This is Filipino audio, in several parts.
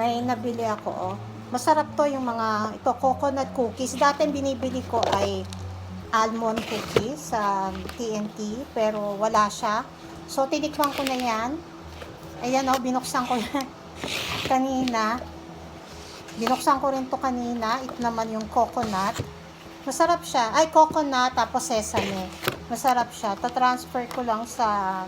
may nabili ako, oh. Masarap to yung mga, ito, coconut cookies. Dati binibili ko ay almond cookies sa TNT, pero wala siya. So, tinikman ko na yan. Ayan, oh, binuksan ko yan kanina. Binuksan ko rin to kanina. Ito naman yung coconut. Masarap siya. Ay, coconut, tapos sesame. Masarap siya. Ta-transfer ko lang sa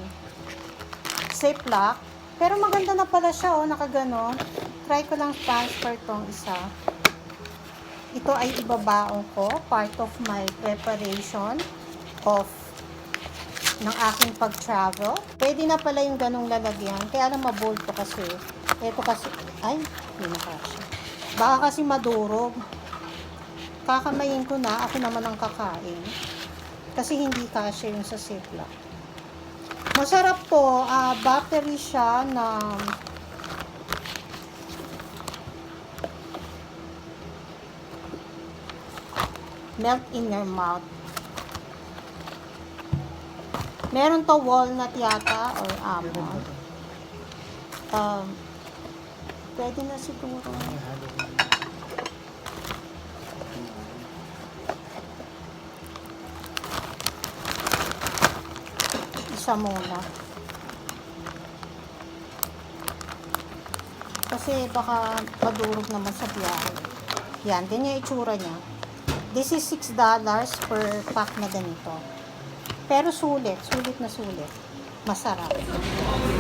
Ziploc. Pero maganda na pala siya, oh, nakaganon. Try ko lang transfer tong isa. Ito ay ibabaon ko. Part of my preparation of ng aking pag-travel. Pwede na pala yung ganong lalagyan. Kaya lang mabold to kasi. Ito kasi, ay, hindi na kasya. Baka kasi madurog. Kakamayin ko na, ako naman ang kakain. Kasi hindi kasya yung sa Ziploc. Masarap to. Battery siya na melt in your mouth. Meron to walnut yata or almond. Pwede na siguro. Isa muna. Kasi baka madurog naman sa biyahe. Yan, ganyan yung itsura niya. This is $6 per pack na ganito. Pero sulit na sulit. Masarap.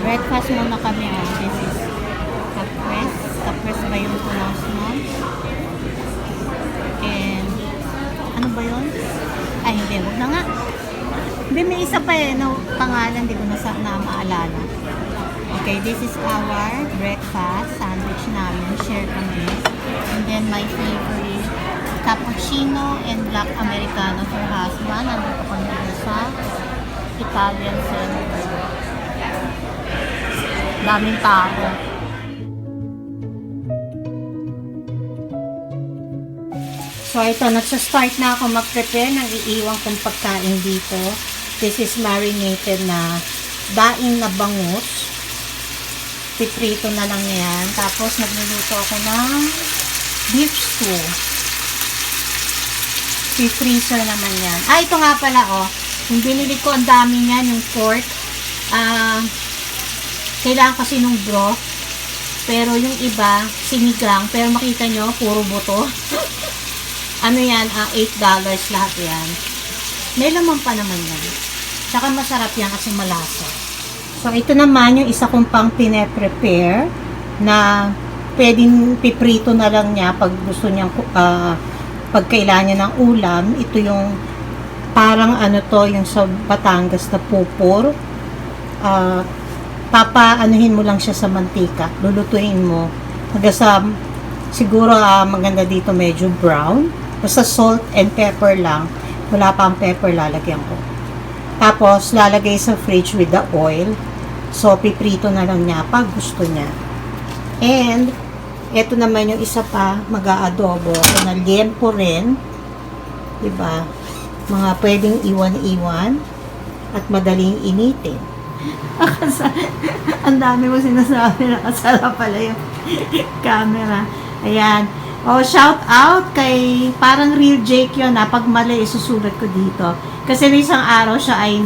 Breakfast muna kami. This is kapres. Kapres ba yung pronounce nun? And, ano ba yun? Ay, hindi. Huwag na nga. Hindi, may isa pa no, pangalan. Hindi ko na maalala. Okay, this is our breakfast. Sandwich namin. Share kami. And then, my favorite cappuccino and black americano for husband. Nandito kami sa Italian Center. Daming tao. So ito, nagsa-start na ako mag-prepare ng iiwang kong pagkain dito. This is marinated na daing na bangus. Piprito na lang yan. Tapos nagluluto ako ng beef stew. Freezer naman yan. Ito nga pala, oh. Yung binili ko, ang dami niyan, yung pork. Kailangan kasi nung broth. Pero yung iba, sinigang. Pero makita nyo, puro buto. Ano yan? $8 lahat yan. May laman pa naman yan. Tsaka masarap yan kasi malasa. So, ito naman yung isa kong pang pine-prepare na pwedeng piprito na lang niya pag gusto niyang pag kailangan niya ng ulam. Ito yung parang ano to, yung sa Batangas na pupor. Papaanuhin mo lang siya sa mantika. Lulutuin mo. Hanggang sa, siguro maganda dito medyo brown. Basta salt and pepper lang. Wala pa ang pepper, lalagyan ko. Tapos, lalagay sa fridge with the oil. So, piprito na lang niya pag gusto niya. And, ito naman yung isa pa, mag-aadobo. Na liempo rin. Diba? Mga pwedeng iwan-iwan. At madaling initin. Ang dami mo sinasabi. Nakasara pala yung camera. Ayan. Shout out kay parang Real Jake yun. Pag mali, isusulat ko dito. Kasi isang araw siya ay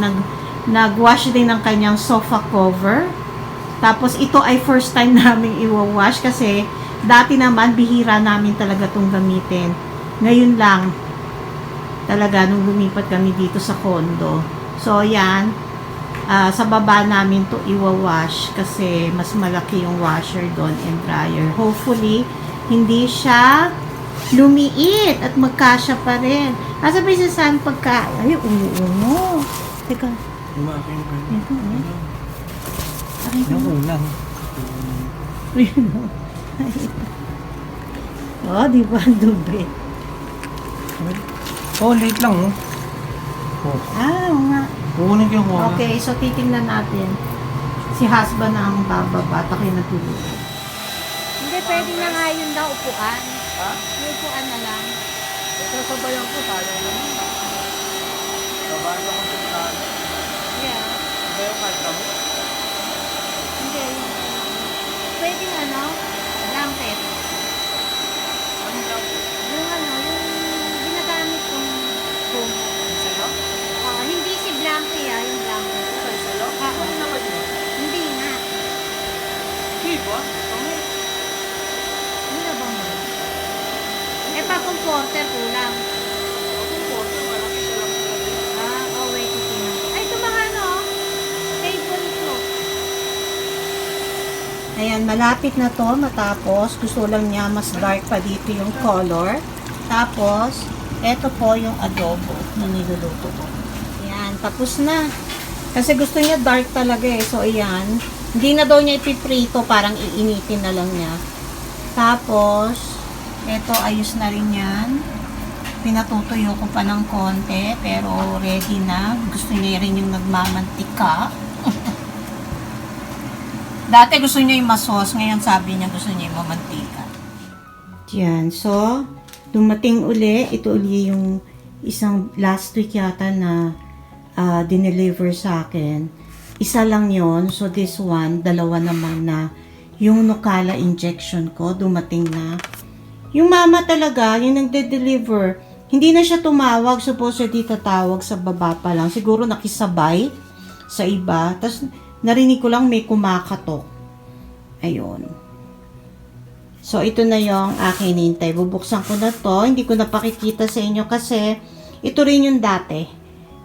nag-wash din ng kanyang sofa cover. Tapos ito ay first time namin i-wash kasi dati naman, bihira namin talaga itong gamitin. Ngayon lang, talaga, nung lumipat kami dito sa condo. So, yan. Sa baba namin to iwawash kasi mas malaki yung washer doon and dryer. Hopefully, hindi siya lumiit at magkasya pa rin. Nasa ba yung saan pagkain? Ay, uno. Teka. Umakin ka. Ito, eh. Akin ka. Nakulang. Oh, di ba? Dobre. Oh, late lang, oh. Oh. Oo nga. Kukunin ko yung kuha. Okay, so titingnan natin. Si husband na ang bababa, tayo natulog. Hindi, pwede na nga yun daw upuan. Ha? May upuan na lang. Ito sabayan ko, tayo naman. Sabayan ko kung saan. Yeah. Iba yung kanta mo? Hindi, yun. Pwede ano? Lang, quarter kulang. Malaki siya lang talaga. Oh, wait, titingnan ko. Ay, ito mga ano, favorite ko. Ayan, malapit na to matapos. Gusto lang niya mas dark pa dito yung color. Tapos, eto po yung adobo na niluluto ko. Ayan, tapos na. Kasi gusto niya dark talaga eh. So, ayan. Hindi na daw niya ipiprito, parang iinitin na lang niya. Tapos, eto ayos na rin yan. Pinatutuyo ko pa ng konti, pero ready na. Gusto niya rin yung nagmamantika. Dati gusto niya yung masos, ngayon sabi niya gusto niya yung mamantika. Yan, so, dumating uli, ito uli yung isang last week yata na dineliver sa akin. Isa lang yon, so this one, dalawa naman na yung Nucala injection ko, dumating na. Yung mama talaga, yung nagde-deliver, hindi na siya tumawag, supposedly tatawag sa baba pa lang. Siguro nakisabay sa iba. Tapos narinig ko lang may kumakatok. Ayun. So ito na yung aking hinintay. Bubuksan ko na to. Hindi ko na pakikita sa inyo kasi ito rin yung dati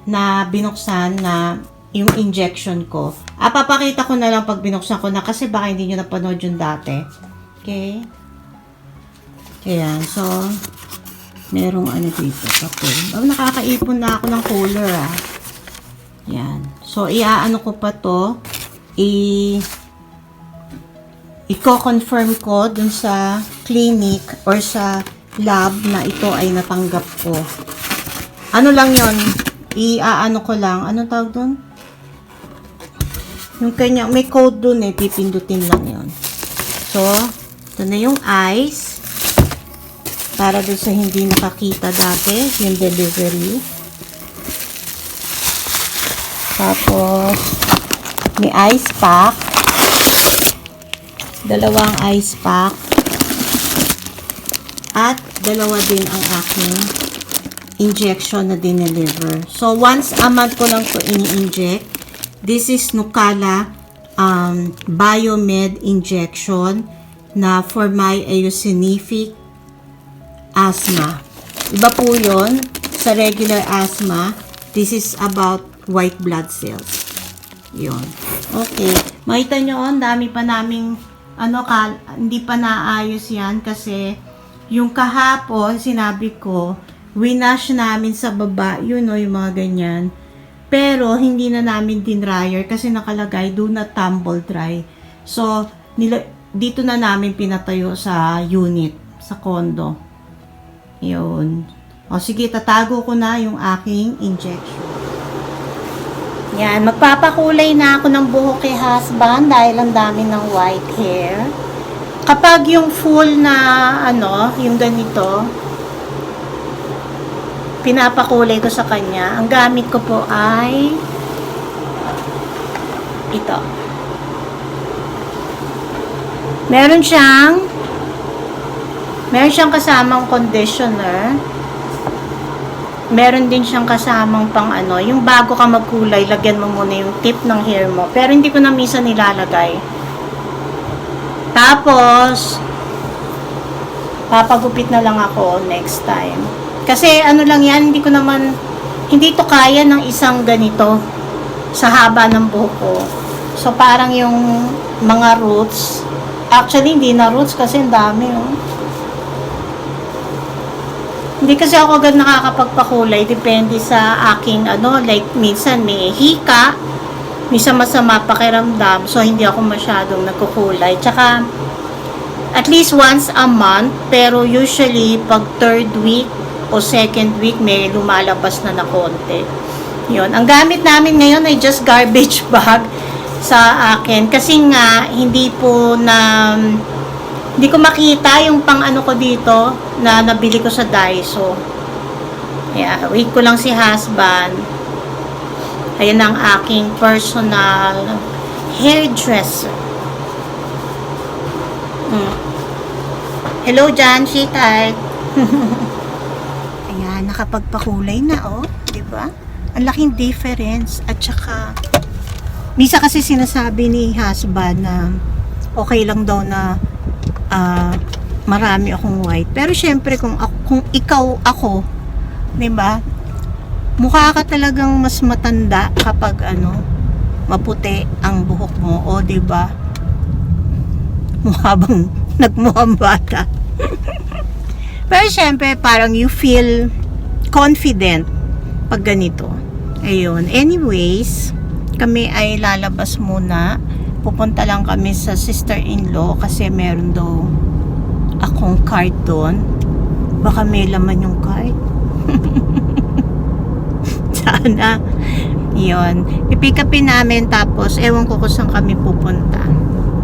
na binuksan na yung injection ko. Papakita ko na lang pag binuksan ko na kasi baka hindi nyo napanood yung dati. Okay? Ayan. So, merong ano dito. Papel. Nakakaipon na ako ng cooler Yan. So, iaano ko pa to. I-confirm ko dun sa clinic or sa lab na ito ay natanggap ko. Ano lang yon? Iaano ko lang. Ano tawag dun? Yung kanya, may code dun pipindutin lang yon. So, ito na yung ice. Para dun sa hindi nakakita dati, yung delivery. Tapos, may ice pack. Dalawang ice pack. At dalawa din ang aking injection na dineliver. So, once a month ko lang to ini-inject. This is Nucala Biomed injection na for my eosinophilic asthma. Iba po yun sa regular asthma. This is about white blood cells. Yun. Okay. Makita nyo, ang dami pa naming hindi pa naayos yan kasi yung kahapon, sinabi ko, winash namin sa baba, yung mga ganyan. Pero, hindi na namin din-dryer kasi nakalagay, do not tumble dry. So, dito na namin pinatayo sa unit, sa condo. Yun. O, sige, tatago ko na yung aking injection. Yan, magpapakulay na ako ng buhok kay husband dahil ang dami ng white hair. Kapag yung full na, yung ganito, pinapakulay ko sa kanya. Ang gamit ko po ay ito. Meron siyang kasamang conditioner. Meron din siyang kasamang pang yung bago ka magkulay, lagyan mo muna yung tip ng hair mo. Pero hindi ko na minsan nilalagay. Tapos, papagupit na lang ako next time. Kasi lang yan, hindi to kaya ng isang ganito sa haba ng buhok ko. So, parang yung mga roots, actually, hindi na roots kasi ang dami, Hindi kasi ako agad nakakapagpakulay, depende sa aking, like, minsan may hika, minsan masama pakiramdam, so hindi ako masyadong nagkukulay. Tsaka, at least once a month, pero usually, pag third week, o second week may lumalabas na konti. Yun. Ang gamit namin ngayon ay just garbage bag sa akin. Kasi nga, hindi ko makita yung pang ko dito na nabili ko sa Daiso. Yeah, wait ko lang si husband. Ayan ang aking personal hairdresser. Hello, Jan. She tight. Ayan, nakapagpakulay na, diba? Ang laking difference. At saka, misa kasi sinasabi ni husband na okay lang daw na marami akong white. Pero syempre kung ikaw ako, 'di ba? Mukha ka talagang mas matanda kapag maputi ang buhok mo, o 'di ba? Mukha bang nagmukhang bata. Pero syempre parang you feel confident pag ganito. Ayun. Anyways, kami ay lalabas muna. Pupunta lang kami sa sister-in-law kasi meron daw akong card doon. Baka may laman yung card. Sana. Yun. Pipick upin namin tapos ewan ko kung saan kami pupunta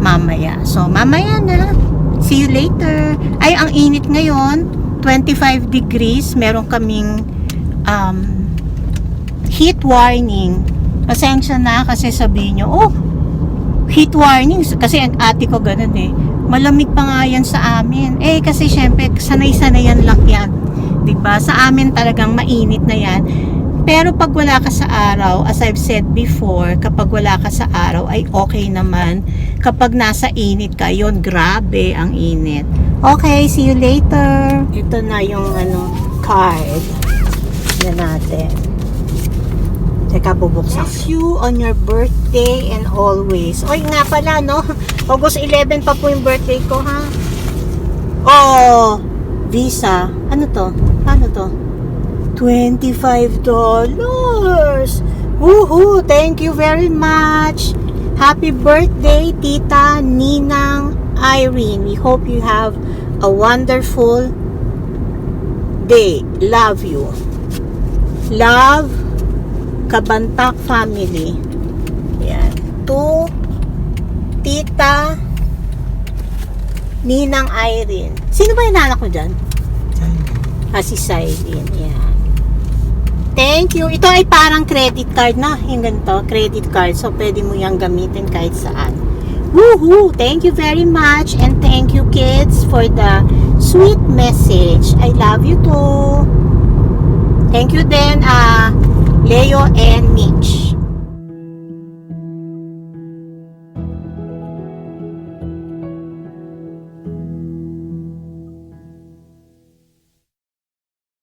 mamaya. So, mamaya na. See you later. Ay, ang init ngayon. 25 degrees. Meron kaming heat warning. Pasensya na kasi sabihin nyo, oh, heat warning. Kasi ang ate ko ganun eh. Malamig pa nga yan sa amin. Eh, kasi syempre, sanay-sanayan lang yan. Diba? Sa amin talagang mainit na yan. Pero pag wala ka sa araw, as I've said before, kapag wala ka sa araw ay okay naman. Kapag nasa init ka, yun, grabe ang init. Okay, see you later. Ito na yung card na natin. Teka, bubuksan. Bless you on your birthday and always. Oy, nga pala, no? August 11 pa po yung birthday ko, ha? Oh, Visa. Ano to? Paano to? $25. Woohoo! Thank you very much. Happy birthday, Tita Ninang Irene. We hope you have a wonderful day. Love you. Love, Kabantak family. Yan. To Tita Ninang Irene. Sino ba yung anak mo dyan? Si Cyrene. Yan. Thank you. Ito ay parang credit card na. Yung ganito, credit card. So, pwede mo yung gamitin kahit saan. Woohoo! Thank you very much. And thank you, kids, for the sweet message. I love you too. Thank you then, Leo and Mitch.